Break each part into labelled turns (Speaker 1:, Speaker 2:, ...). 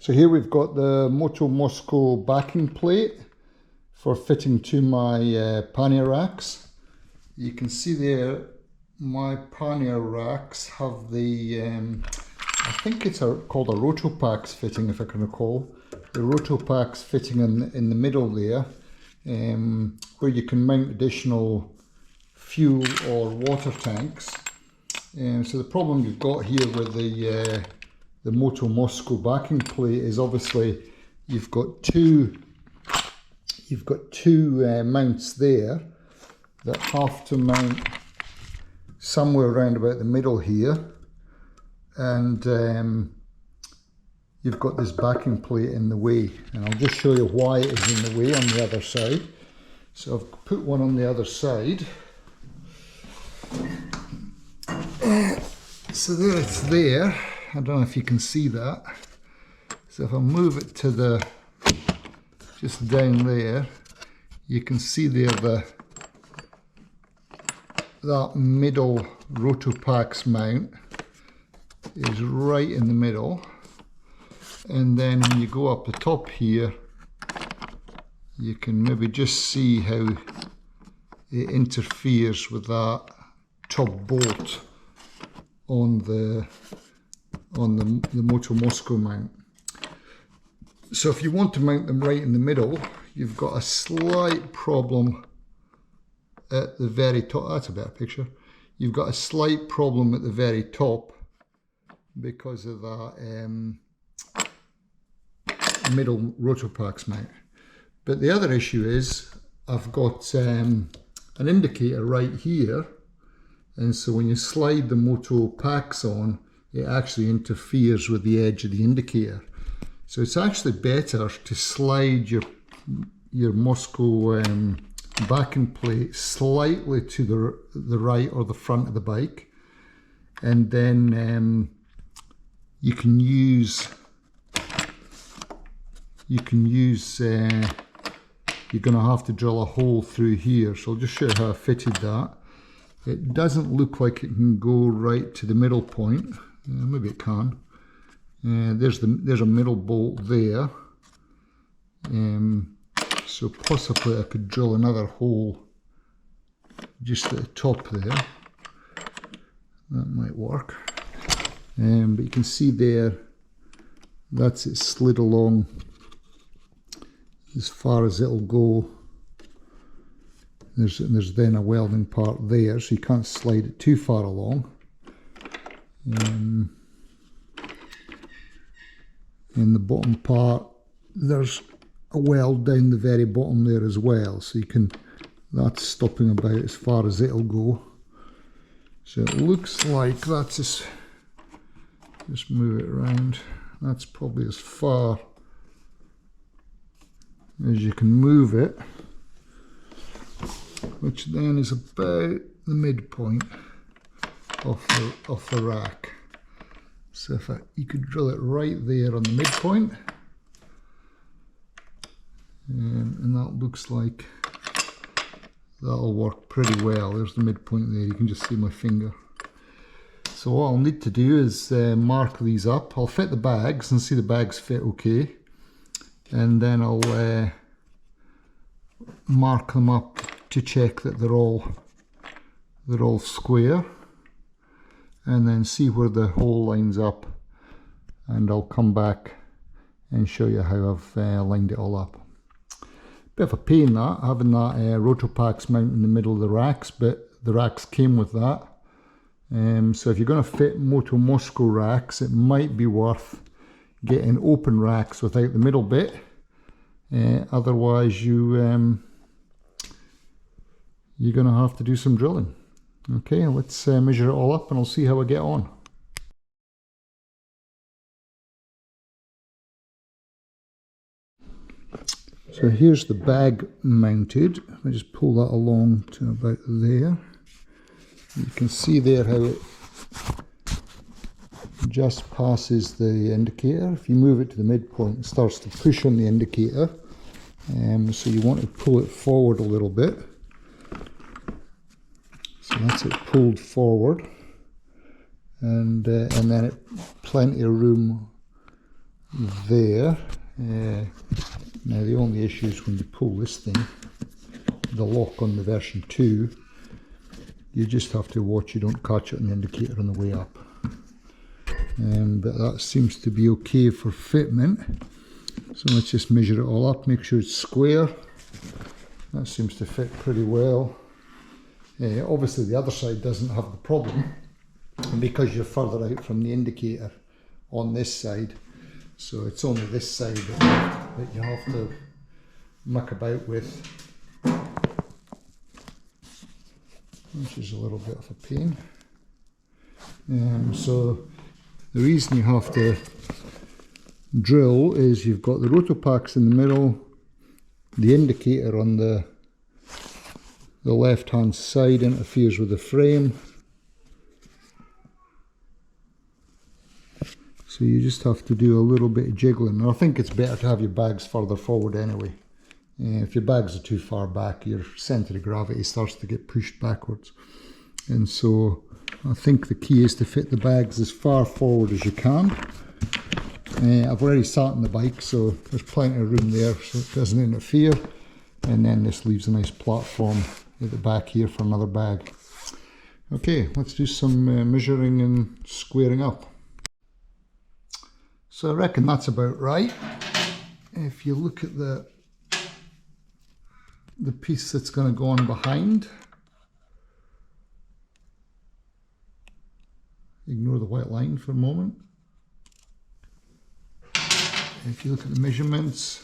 Speaker 1: So here we've got the Mosko backing plate for fitting to my pannier racks. You can see there my pannier racks have the, I think it's called a Rotopax fitting, if I can recall. The Rotopax fitting in the middle there, where you can mount additional fuel or water tanks. So the problem you've got here with the Mosko backing plate is obviously you've got two mounts there that have to mount somewhere around about the middle here, and you've got this backing plate in the way, and I'll just show you why it is in the way on the other side. So I've put one on the other side. So there it's there. I don't know if you can see that. So if I move it to the, just down there, you can see there that middle Rotopax mount is right in the middle. And then when you go up the top here, you can maybe just see how it interferes with that top bolt on the Mosko mount. So if you want to mount them right in the middle, you've got a slight problem at the very top. That's a better picture. You've got a slight problem at the very top because of that middle Rotopax mount. But the other issue is I've got an indicator right here, and so when you slide the Rotopax on, it actually interferes with the edge of the indicator. So it's actually better to slide your Mosko backing plate slightly to the right or the front of the bike, and then you can use you're going to have to drill a hole through here. So I'll just show you how I fitted that. It doesn't look like it can go right to the middle point. Maybe it can. There's a middle bolt there. So possibly I could drill another hole just at the top there. That might work. But you can see there, that's it slid along as far as it'll go. There's then a welding part there, so you can't slide it too far along. In the bottom part, there's a weld down the very bottom there as well, so you can, that's stopping about as far as it'll go. So it looks like that's just move it around. That's probably as far as you can move it, which then is about the midpoint of the rack. So if you could drill it right there on the midpoint, and that looks like that'll work pretty well. There's the midpoint there, you can just see my finger. So what I'll need to do is mark these up. I'll fit the bags and see the bags fit okay, and then I'll mark them up to check that they're all square, and then see where the hole lines up, and I'll come back and show you how I've lined it all up. Bit of a pain that, having that Rotopax mount in the middle of the racks, but the racks came with that. So if you're going to fit Mosko racks, it might be worth getting open racks without the middle bit. Otherwise you're going to have to do some drilling. Okay, let's measure it all up and I'll see how I get on. So here's the bag mounted. I just pull that along to about there. You can see there how it just passes the indicator. If you move it to the midpoint, it starts to push on the indicator. So you want to pull it forward a little bit. So that's it pulled forward, and then plenty of room there. Now the only issue is when you pull this thing, the lock on the version 2, you just have to watch you don't catch it on the indicator on the way up. But that seems to be okay for fitment. So let's just measure it all up, make sure it's square. That seems to fit pretty well. Obviously the other side doesn't have the problem, and because you're further out from the indicator on this side, so it's only this side that you have to muck about with, which is a little bit of a pain. So the reason you have to drill is you've got the Rotopax in the middle, the indicator on the left hand side interferes with the frame, so you just have to do a little bit of jiggling. And I think it's better to have your bags further forward anyway. If your bags are too far back, your centre of gravity starts to get pushed backwards, and so I think the key is to fit the bags as far forward as you can. I've already sat on the bike, so there's plenty of room there so it doesn't interfere, and then this leaves a nice platform at the back here for another bag. Okay, let's do some measuring and squaring up. So I reckon that's about right. If you look at the piece that's going to go on behind, ignore the white line for a moment. If you look at the measurements,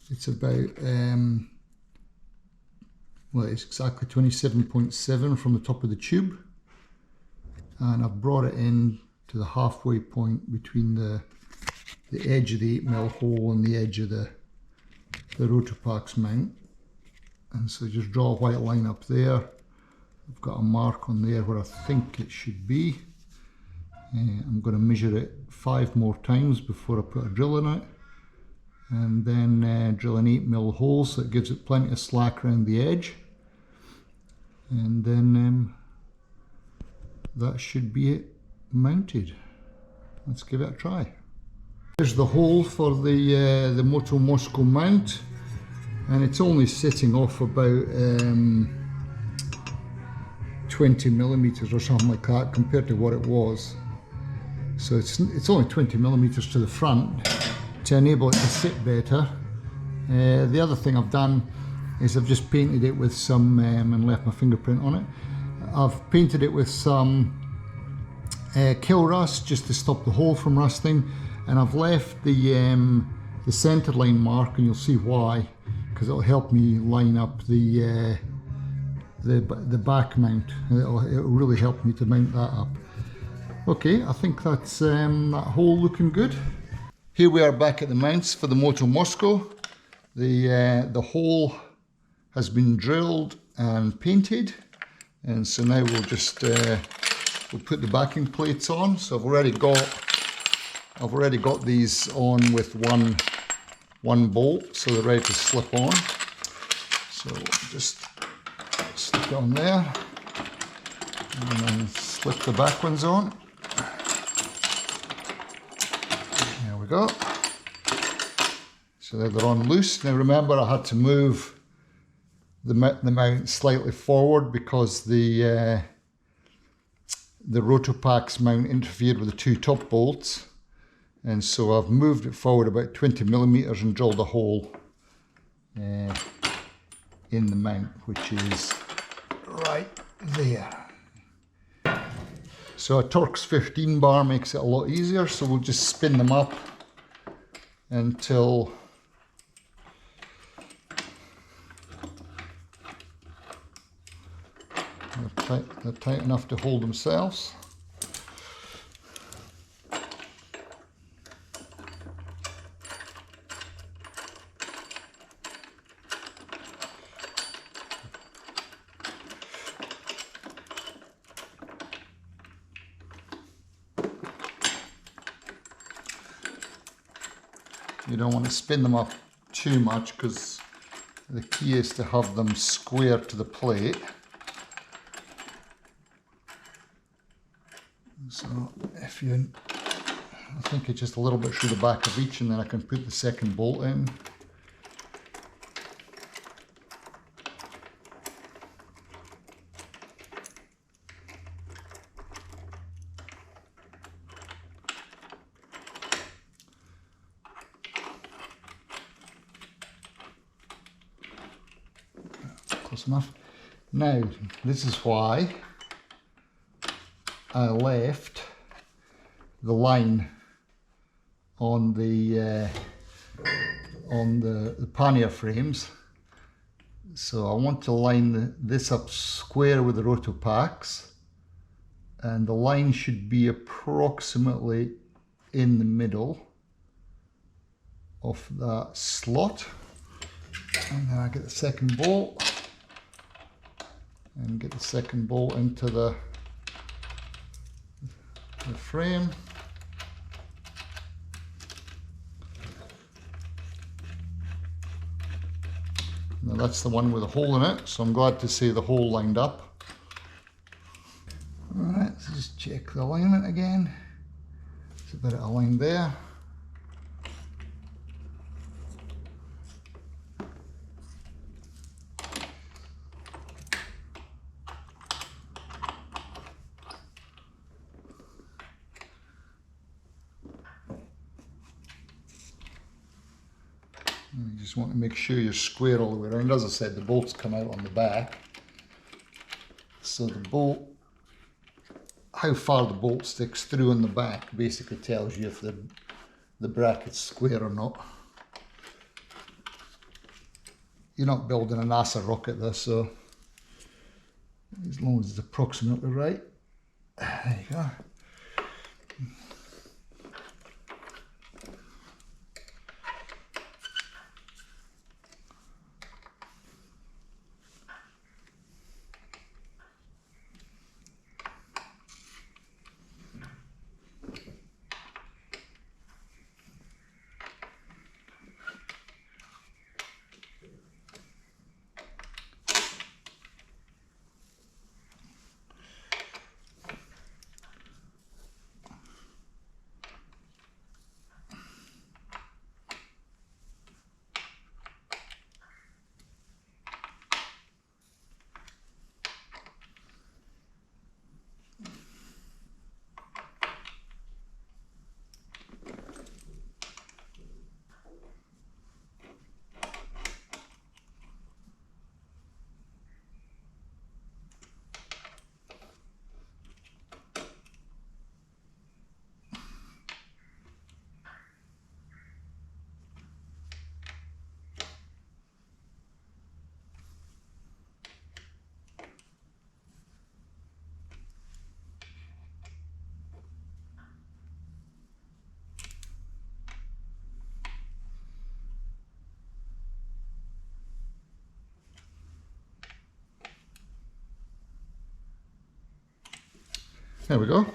Speaker 1: it's about, well, it's exactly 27.7 from the top of the tube, and I've brought it in to the halfway point between the edge of the 8mm hole and the edge of the Rotopax mount, and so just draw a white line up there. I've got a mark on there where I think it should be. I'm going to measure it 5 more times before I put a drill in it, and then drill an 8mm hole so it gives it plenty of slack around the edge, and then that should be it mounted. Let's give it a try. Here's the hole for the Moto Mosko mount, and it's only sitting off about 20mm or something like that compared to what it was. So it's only 20mm to the front to enable it to sit better. The other thing I've done is I've just painted it with some, and left my fingerprint on it. I've painted it with some kill rust just to stop the hole from rusting, and I've left the centre line mark, and you'll see why, because it'll help me line up the back mount. It'll really help me to mount that up. Okay, I think that's that hole looking good. Here we are back at the mounts for the Moto Mosko. The hole has been drilled and painted, and so now we'll just we'll put the backing plates on. So I've already got these on with one bolt, so they're ready to slip on. So just slip it on there, and then slip the back ones on. There we go. So they're on loose. Now remember, I had to move the mount slightly forward because the Rotopax mount interfered with the 2 top bolts, and so I've moved it forward about 20mm and drilled a hole in the mount, which is right there. So a Torx 15 bar makes it a lot easier, so we'll just spin them up until they're tight enough to hold themselves. You don't want to spin them up too much because the key is to have them square to the plate. So if you I think it's just a little bit through the back of each, and then I can put the second bolt in. Close enough. Now, this is why I left the line on the pannier frames. So I want to line this up square with the Rotopax, and the line should be approximately in the middle of that slot. And then I get the second bolt and get the second bolt into the frame. Now that's the one with a hole in it, so I'm glad to see the hole lined up. Alright, let's just check the alignment again. It's a bit aligned there. You just want to make sure you're square all the way around. As I said, the bolts come out on the back. So the bolt, how far the bolt sticks through on the back basically tells you if the bracket's square or not. You're not building a NASA rocket this, so as long as it's approximately right. There you go. There we go,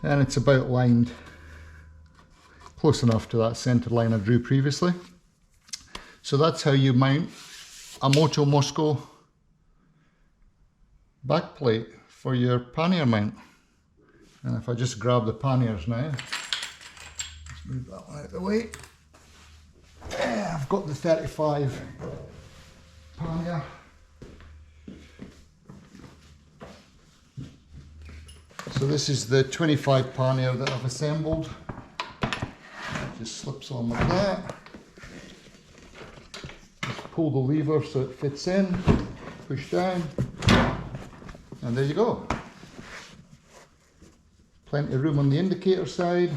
Speaker 1: and it's about lined close enough to that centre line I drew previously. So that's how you mount a Mosko backplate for your pannier mount. And if I just grab the panniers now, let's move that one out of the way. I've got the 35 pannier. So this is the 25 pannier that I've assembled. It just slips on like that. Just pull the lever so it fits in, push down, and there you go. Plenty of room on the indicator side.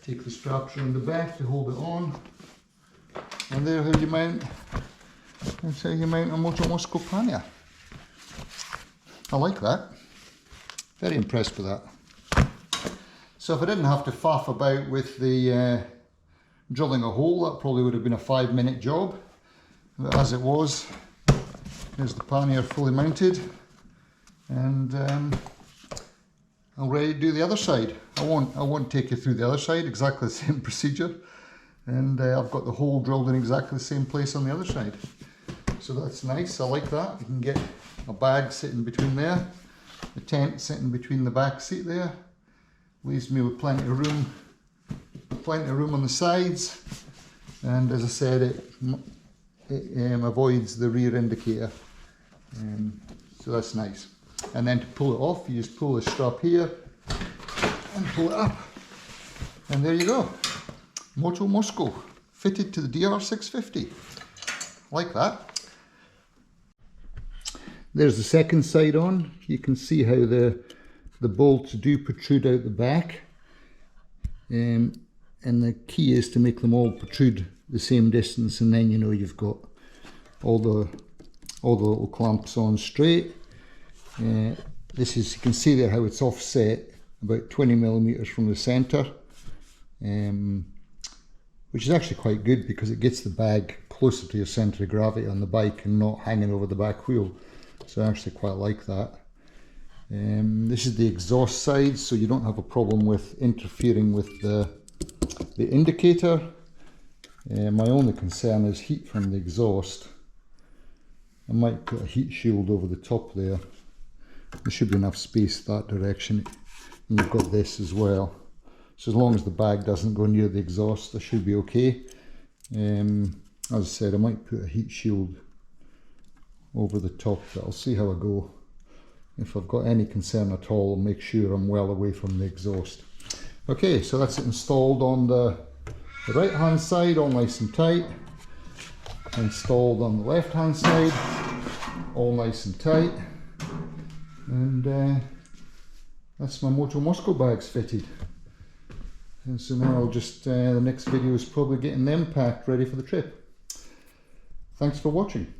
Speaker 1: Take the straps around the back to hold it on. And there how you mount, that's how you mount a Mosko pannier. I like that. Very impressed with that. So if I didn't have to faff about with the drilling a hole, that probably would have been a 5-minute job. But as it was, there's the pannier fully mounted, and I'm ready to do the other side. I won't take you through the other side, exactly the same procedure, and I've got the hole drilled in exactly the same place on the other side. So that's nice, I like that. You can get a bag sitting between there, the tent sitting between the back seat there. Leaves me with plenty of room on the sides, and as I said, it avoids the rear indicator, so that's nice. And then to pull it off, you just pull the strap here and pull it up, and there you go. Moto Mosko fitted to the DR650, like that. There's the second side on. You can see how the bolts do protrude out the back, and the key is to make them all protrude the same distance, and then you know you've got all the little clamps on straight. This is, you can see there how it's offset about 20mm from the centre, which is actually quite good because it gets the bag closer to your centre of gravity on the bike and not hanging over the back wheel. So I actually quite like that. This is the exhaust side, so you don't have a problem with interfering with the indicator. My only concern is heat from the exhaust. I might put a heat shield over the top there. There should be enough space that direction. And you've got this as well. So as long as the bag doesn't go near the exhaust, that should be okay. As I said, I might put a heat shield over the top, but I'll see how I go. If I've got any concern at all, I'll make sure I'm well away from the exhaust. Okay, so that's it installed on the right hand side, all nice and tight. Installed on the left hand side, all nice and tight. And that's my Moto Mosko bags fitted. And so now I'll just, the next video is probably getting them packed ready for the trip. Thanks for watching.